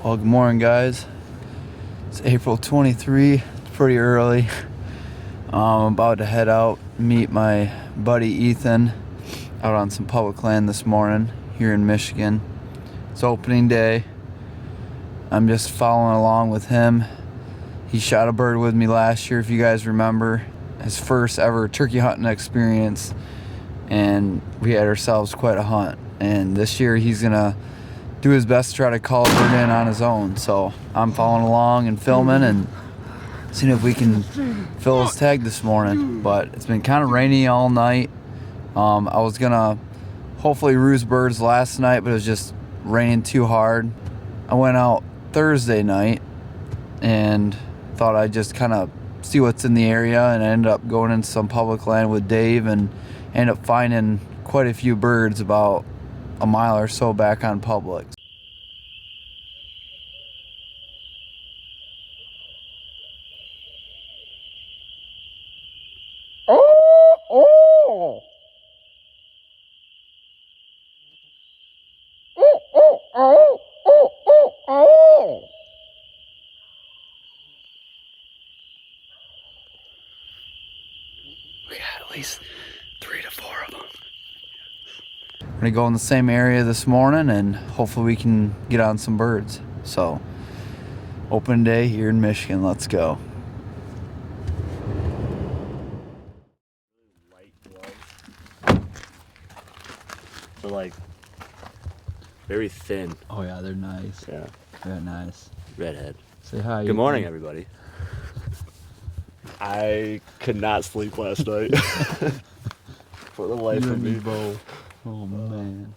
Well, good morning, guys. It's April 23. It's pretty early. I'm about to head out, meet my buddy Ethan out on some public land this morning here in Michigan. It's opening day. I'm just following along with him. He shot a bird with me last year, if you guys remember. His first ever turkey hunting experience. And we had ourselves quite a hunt. And this year he's gonna do his best to try to call a bird in on his own. So I'm following along and filming and seeing if we can fill his tag this morning. But it's been kind of rainy all night. I was gonna hopefully roost birds last night, but it was just raining too hard. I went out Thursday night and thought I'd just kind of see what's in the area, and I ended up going into some public land with Dave and ended up finding quite a few birds about a mile or so back on public. We got at least 3 to 4 of them. We're gonna go in the same area this morning and hopefully we can get on some birds. So, open day here in Michigan, let's go. Light gloves. So like very thin. Oh yeah, they're nice. Yeah. They're nice. Redhead. Say hi. Good morning, everybody. I could not sleep last night. For the life of me. Oh man.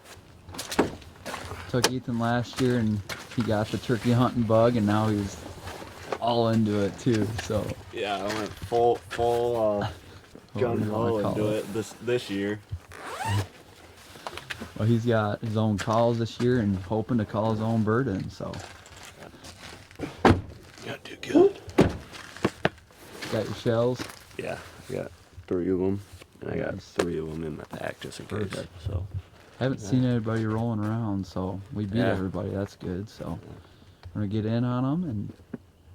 Took Ethan last year and he got the turkey hunting bug and now he's all into it too, so. Yeah, I went full gung ho into it this year. Well, he's got his own calls this year and hoping to call his own bird in, so. Gotta do good. Got your shells? Yeah, I got 3 of them, and I got Nice. 3 of them in my pack just in case. Perfect. So. I haven't seen anybody rolling around, so we beat everybody. That's good. So we're gonna get in on them and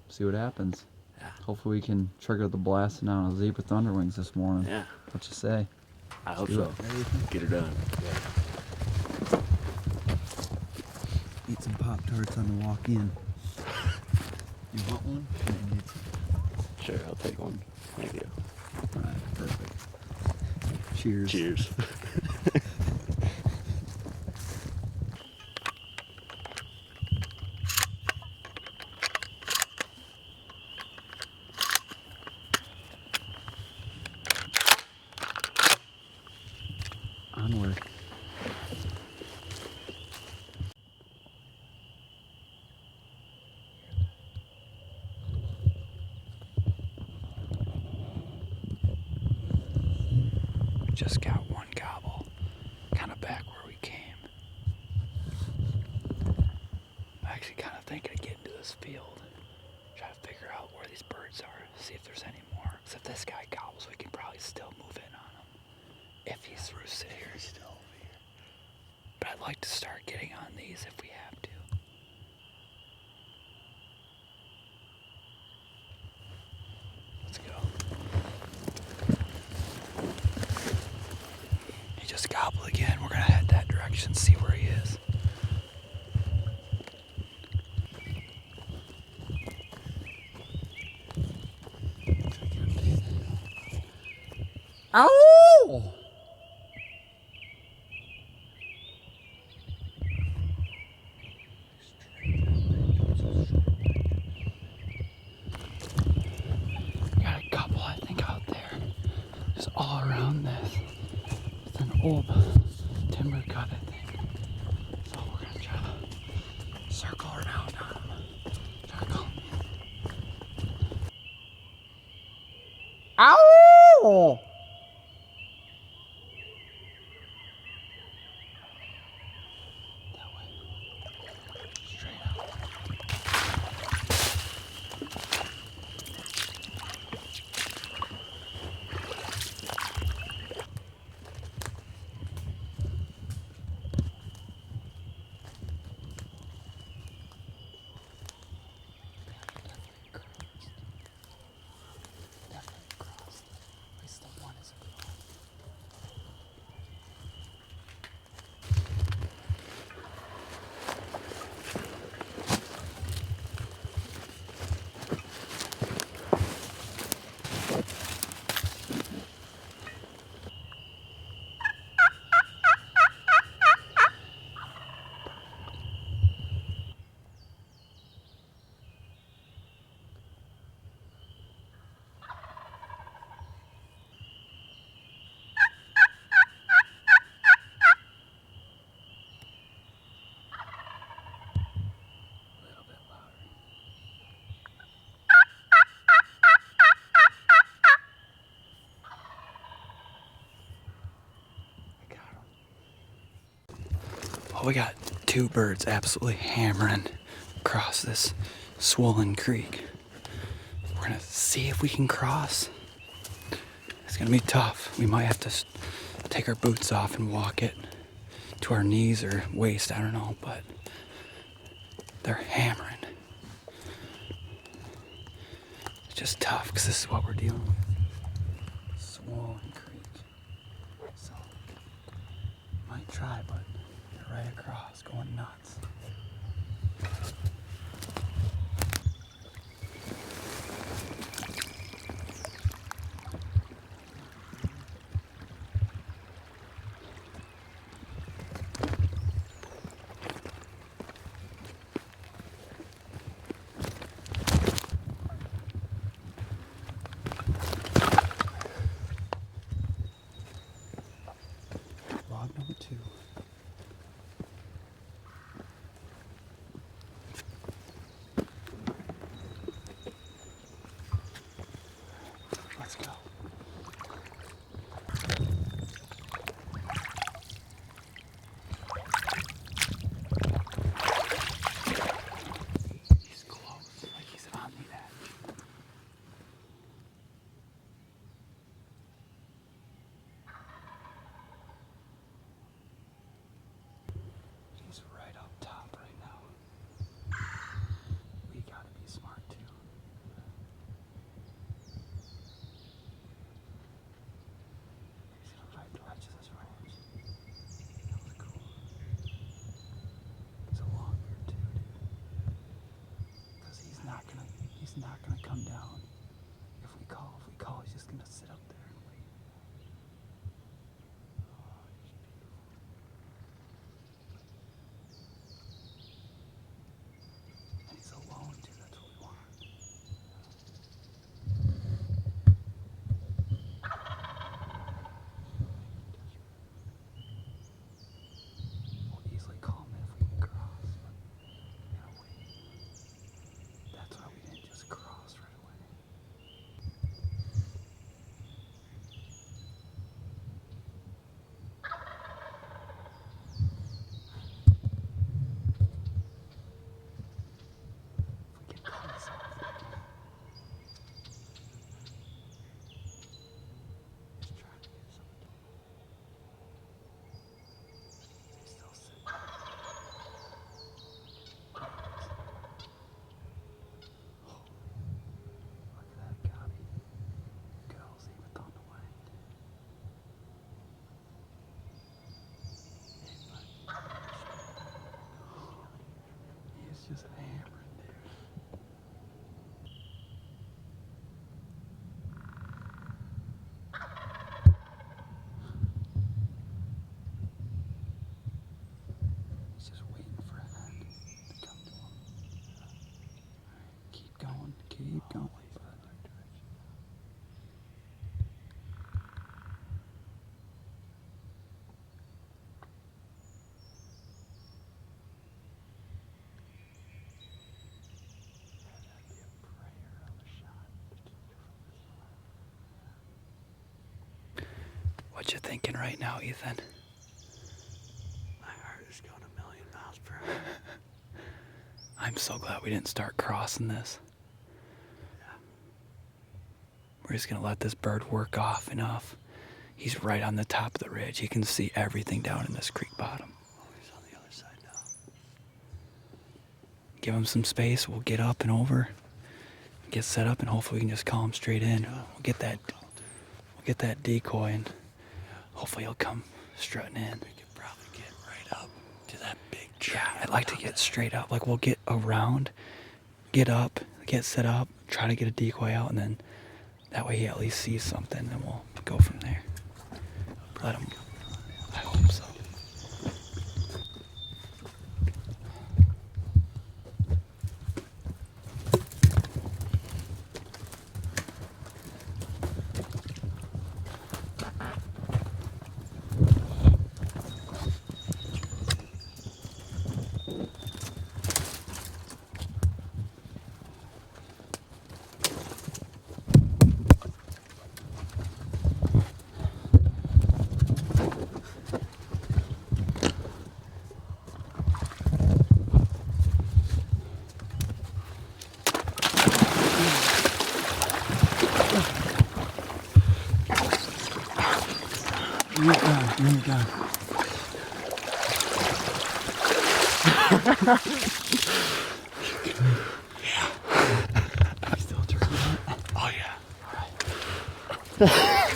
see what happens. Yeah. Hopefully we can trigger the blasting out of Zebra Thunderwings this morning. Yeah. What you say? I hope Do so. it. Get her done. Eat some Pop-Tarts on the walk in. You want one? Sure, I'll take one. Thank you. Alright, perfect. Cheers. Cheers. Onward. Just got one gobble, kind of back where we came. I'm actually kind of thinking of getting to this field, try to figure out where these birds are, see if there's any more. Because if this guy gobbles, we can probably still move in on him. If he's roosted here. He's still over here. But I'd like to start getting on these if we have to. Let's go. He just gobbled again. We're gonna head that direction, see where he is. Ow! Got a couple, I think, out there. Just all around this. It's an old timber cut, I think. So we're gonna try to circle around on them. Try to call them in. Ow! That way. Straight up. Well, we got two birds absolutely hammering across this swollen creek. We're gonna see if we can cross. It's gonna be tough. We might have to take our boots off and walk it to our knees or waist, I don't know, but they're hammering. It's just tough because this is what we're dealing with. Swollen creek. So, might try, but they're right across, going nuts. Log number 2. Let's go. He's close, like he's on the edge. He's right up top right now. We gotta be smart too. He's gonna fight the edge of this range. That was cool. He's a long beard too, dude. Because he's not gonna come down if we call. If we call, he's just gonna sit up there and wait. Oh, he's beautiful. And he's alone too, that's what we want. We'll easily call him if we can cross, but we gotta wait. That's why we didn't just cross right away. If we get close enough, just trying to get some. He's still sitting. Look at that gobby. Girls even on the way. He is just hammering, dude. He's just waiting for a hand to come to him. Alright, keep going, keep going. That'd be a prayer of a shot to keep you from this one. What you thinking right now, Ethan? My heart is going a million miles per hour. I'm so glad we didn't start crossing this. Yeah. We're just gonna let this bird work off enough. He's right on the top of the ridge. He can see everything down in this creek bottom. Oh, he's on the other side now. Give him some space. We'll get up and over, get set up, and hopefully we can just call him straight in. We'll get that decoy, and hopefully he'll come strutting in. We could probably get right up to that big tree. Yeah, I'd like to get straight up. Like, we'll get around, get up, get set up, try to get a decoy out, and then that way he at least sees something, and we'll go from there. Let him. I hope so. Nearly done. Yeah. You still turning it? Oh yeah. All right.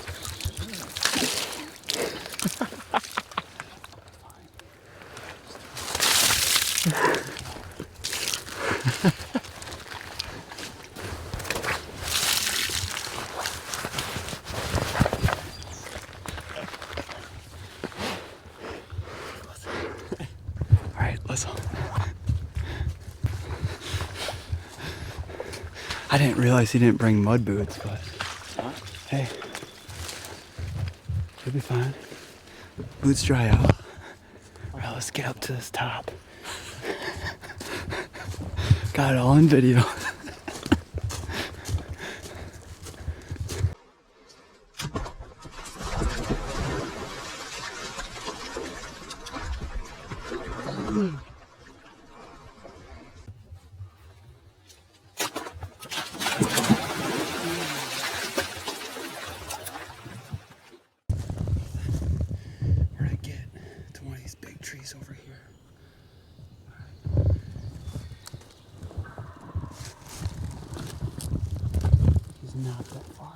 All right, listen. I didn't realize he didn't bring mud boots, but hey, you'll be fine. Boots dry out. All right, let's get up to this top. Got it all in video. We're gonna get to one of these big trees over here. He's not that far.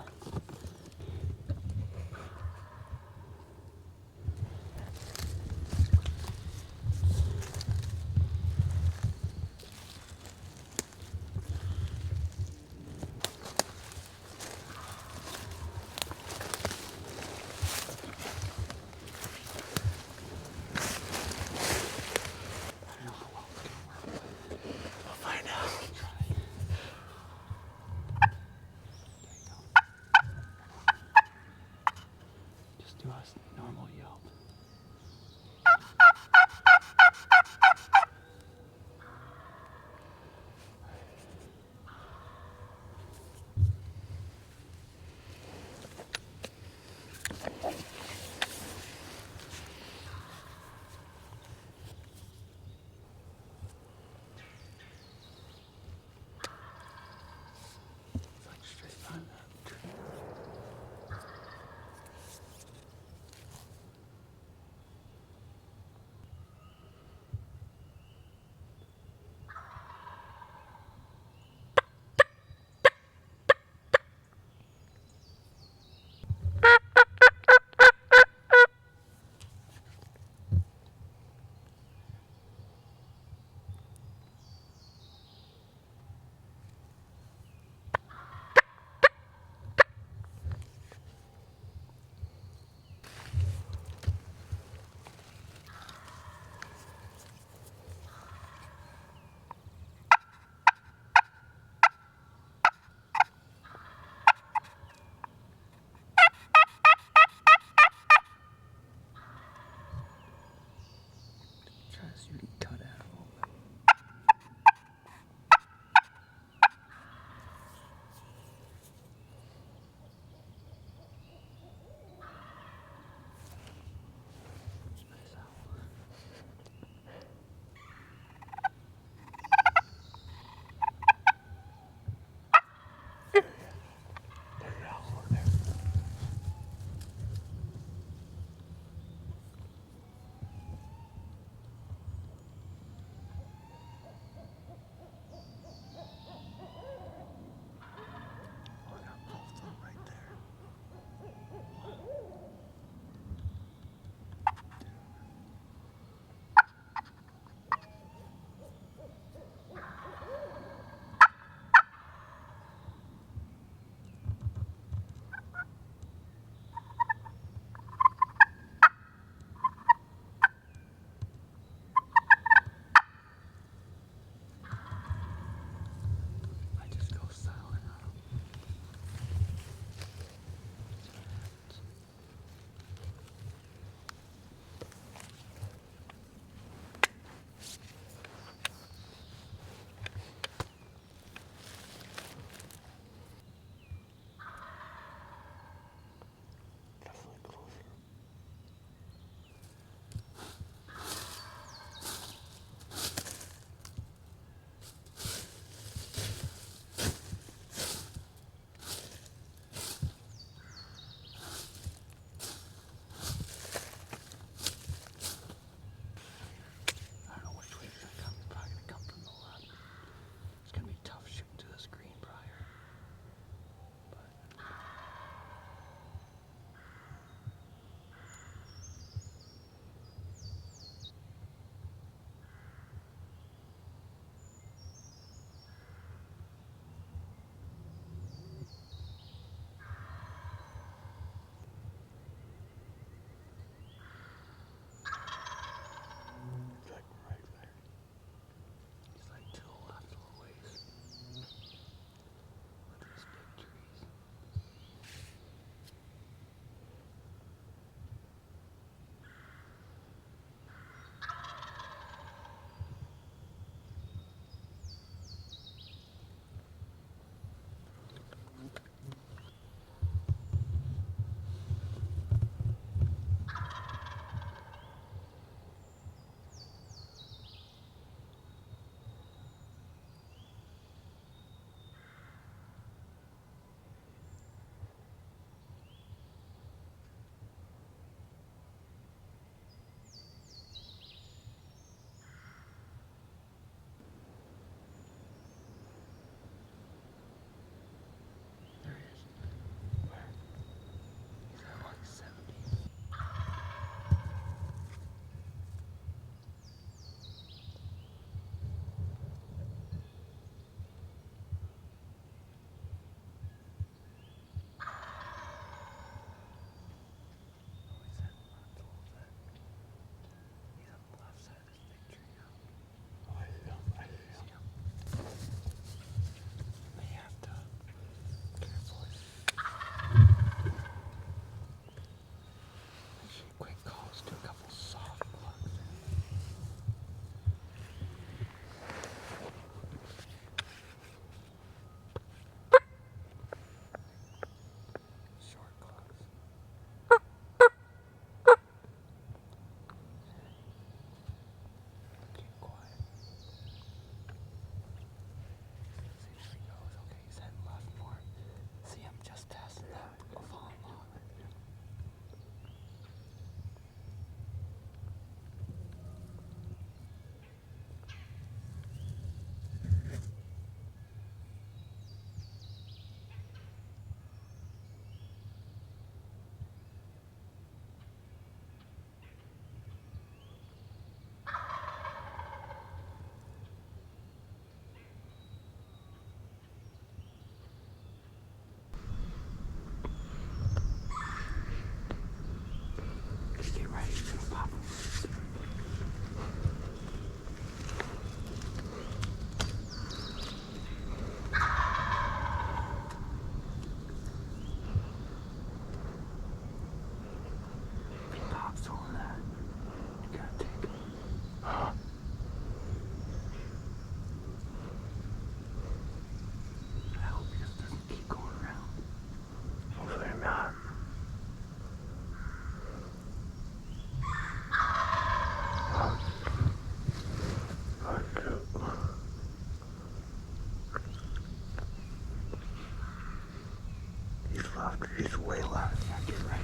He's way left. Get ready.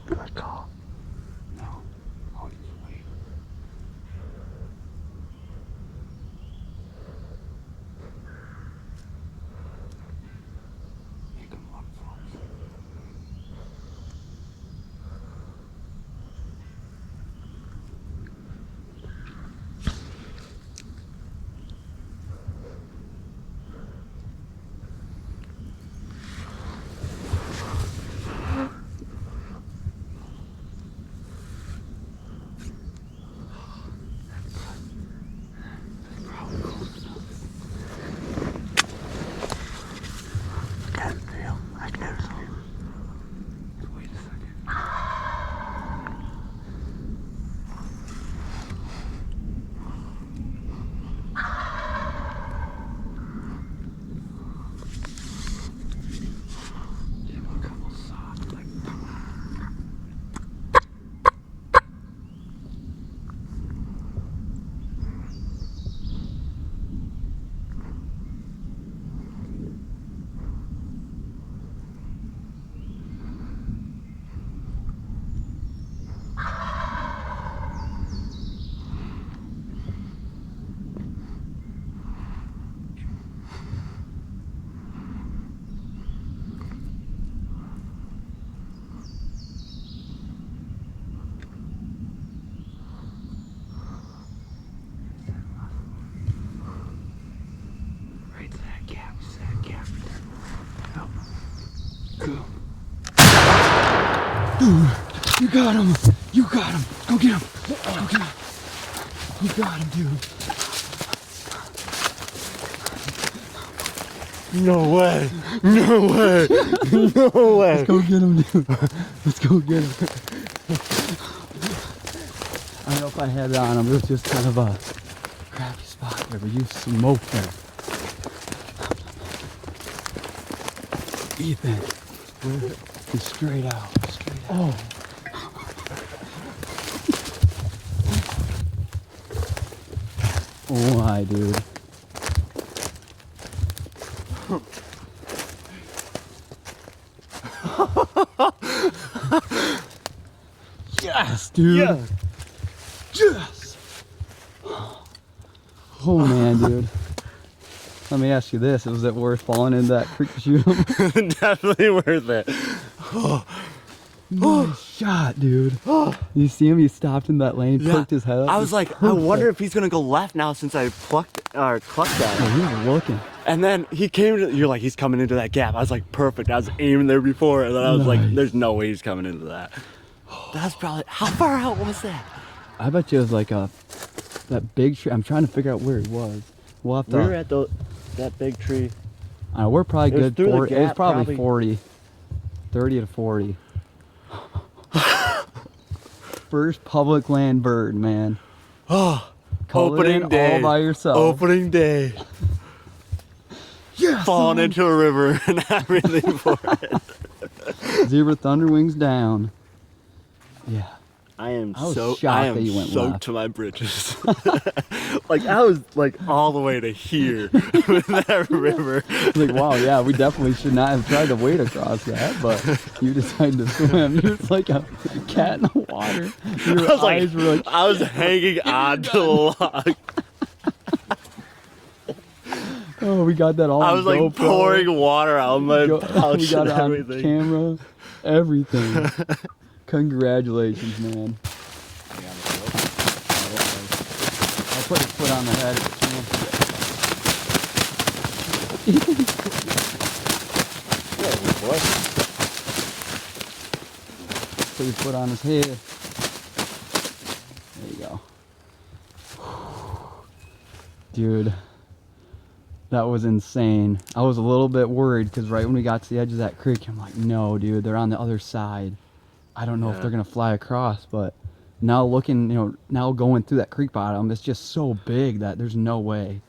Good call. No. Oh, he's waiting. Make him look for us. I can feel. Wait a second. Give him a couple soft, like. Right to that gap. Yep. Cool. Dude, you got him. You got him. Go get him. Go get him. You got him, dude. No way. No way. No way. Let's go get him, dude. Let's go get him. I don't know if I had it on him. It was just kind of a crappy spot there, but you smoked there. Ethan, just straight out. Straight out. Oh. Oh my, dude. Yes, dude. Yeah. Yes. Oh man, dude. Let me ask you this: was it worth falling into that creek to shoot him? Definitely worth it. Nice shot, dude. You see him? He stopped in that lane, poked his head up. I was like, I wonder if he's gonna go left now since I clucked at Oh, him. he was looking. And then he came to, you're like, he's coming into that gap. I was like, perfect. I was aiming there before, and then I was like, Nice. there's no way he's coming into that. That's probably, how far out was that? I bet you it was like that big tree. I'm trying to figure out where he was. We'll have to. We were at that big tree. We're probably It was good. through the 40, it was gap, probably probably. 40. 30 to 40. First public land bird, man. Oh, Called it opening in day. all by yourself. Opening day. Yeah. Falling into a river and everything for it. Zebra thunder wings down. Yeah. I was so shocked that you went soaked left. to my britches. Like I was like all the way to here with that river. Like, wow, yeah, we definitely should not have tried to wade across that, but you decided to swim. You're like a cat in the water. Your eyes were like, I was hanging on to the log. oh, we got that all I on was like GoPro. pouring water out of my pouch We got and it on everything. camera, everything. Congratulations, man. I'll put his foot on the head if Put your foot on his head. There you go. Dude, that was insane. I was a little bit worried because right when we got to the edge of that creek, I'm like, no, dude, they're on the other side. I don't know if they're gonna fly across, but now looking, you know, now going through that creek bottom, it's just so big that there's no way.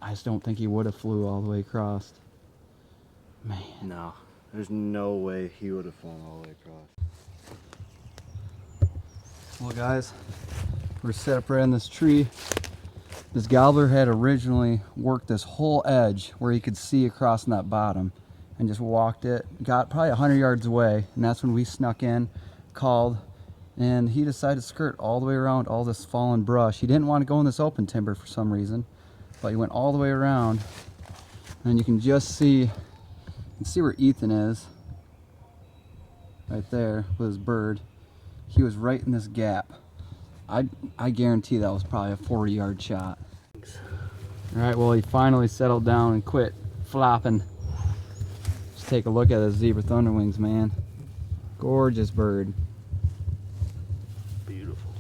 I just don't think he would have flew all the way across. Man. No, there's no way he would have flown all the way across. Well, guys, we're set up right in this tree. This gobbler had originally worked this whole edge where he could see across in that bottom, and just walked it, got probably 100 yards away, and that's when we snuck in, called, and he decided to skirt all the way around all this fallen brush. He didn't want to go in this open timber for some reason, but he went all the way around, and you can just see, you can see where Ethan is, right there with his bird. He was right in this gap. I guarantee that was probably a 40-yard shot. All right, well, he finally settled down and quit flopping. Just take a look at this zebra thunderwings, man. Gorgeous bird. Beautiful.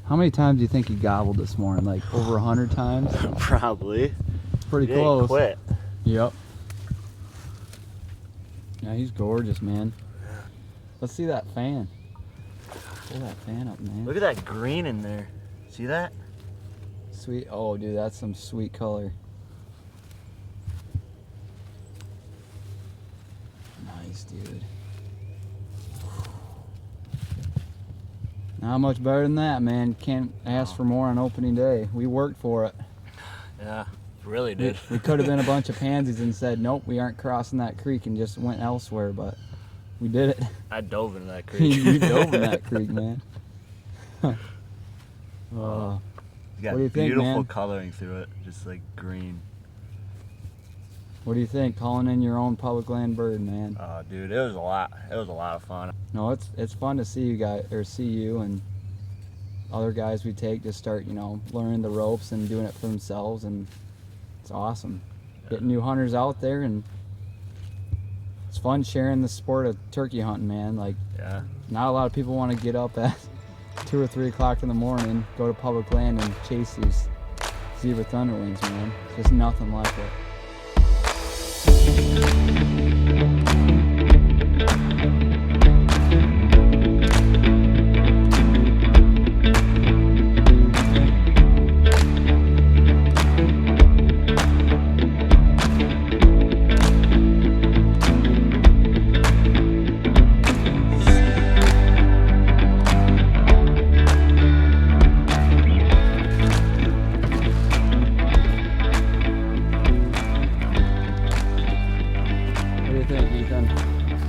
How many times do you think he gobbled this morning? Like over 100 times? Probably. Pretty He didn't close. quit. Yep. Yeah, he's gorgeous, man. Let's see that fan. Pull that fan up, man. Look at that green in there. See that? Sweet. Oh, dude, that's some sweet color. Nice, dude. Not much better than that, man. Can't ask for more on opening day. We worked for it. Yeah, really did. We could have been a bunch of pansies and said, nope, we aren't crossing that creek, and just went elsewhere, but we did it. I dove into that creek. You dove in that creek, man. You What got do you think, beautiful man? coloring through it, just like green. What do you think? Calling in your own public land bird, man. Oh, dude, it was a lot. It was a lot of fun. No, it's fun to see you guys, or see you and other guys we take to start, you know, learning the ropes and doing it for themselves, and it's awesome. Getting new hunters out there, and it's fun sharing the sport of turkey hunting, man. Like, Yeah. not a lot of people want to get up at 2 or 3 o'clock in the morning, go to public land and chase these zebra thunderwings, man. It's just nothing like it. What do you think, Ethan?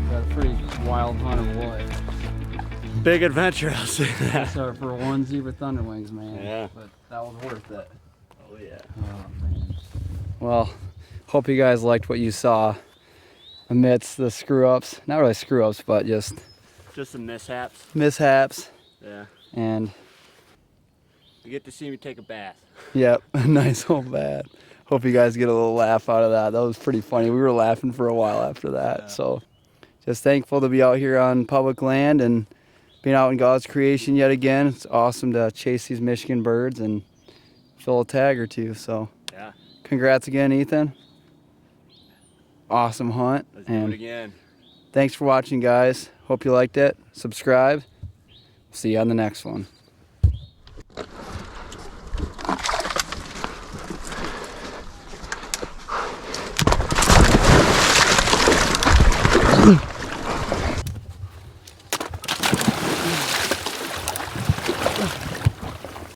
Got a pretty wild hunt or what? Big adventure, I'll say that. So for one zebra thunderwings, man. Yeah. But that was worth it. Oh, yeah. Oh, man. Well, hope you guys liked what you saw amidst the screw-ups. Not really screw-ups, but just Just some mishaps. mishaps. Yeah. And, You get to see me take a bath. yep, a nice old bath. Hope you guys get a little laugh out of that. That was pretty funny. We were laughing for a while after that. Yeah. So, just thankful to be out here on public land and being out in God's creation yet again. It's awesome to chase these Michigan birds and fill a tag or two. So, Yeah. congrats again, Ethan. Awesome hunt. Let's do And it again. thanks for watching, guys. Hope you liked it. Subscribe. See you on the next one.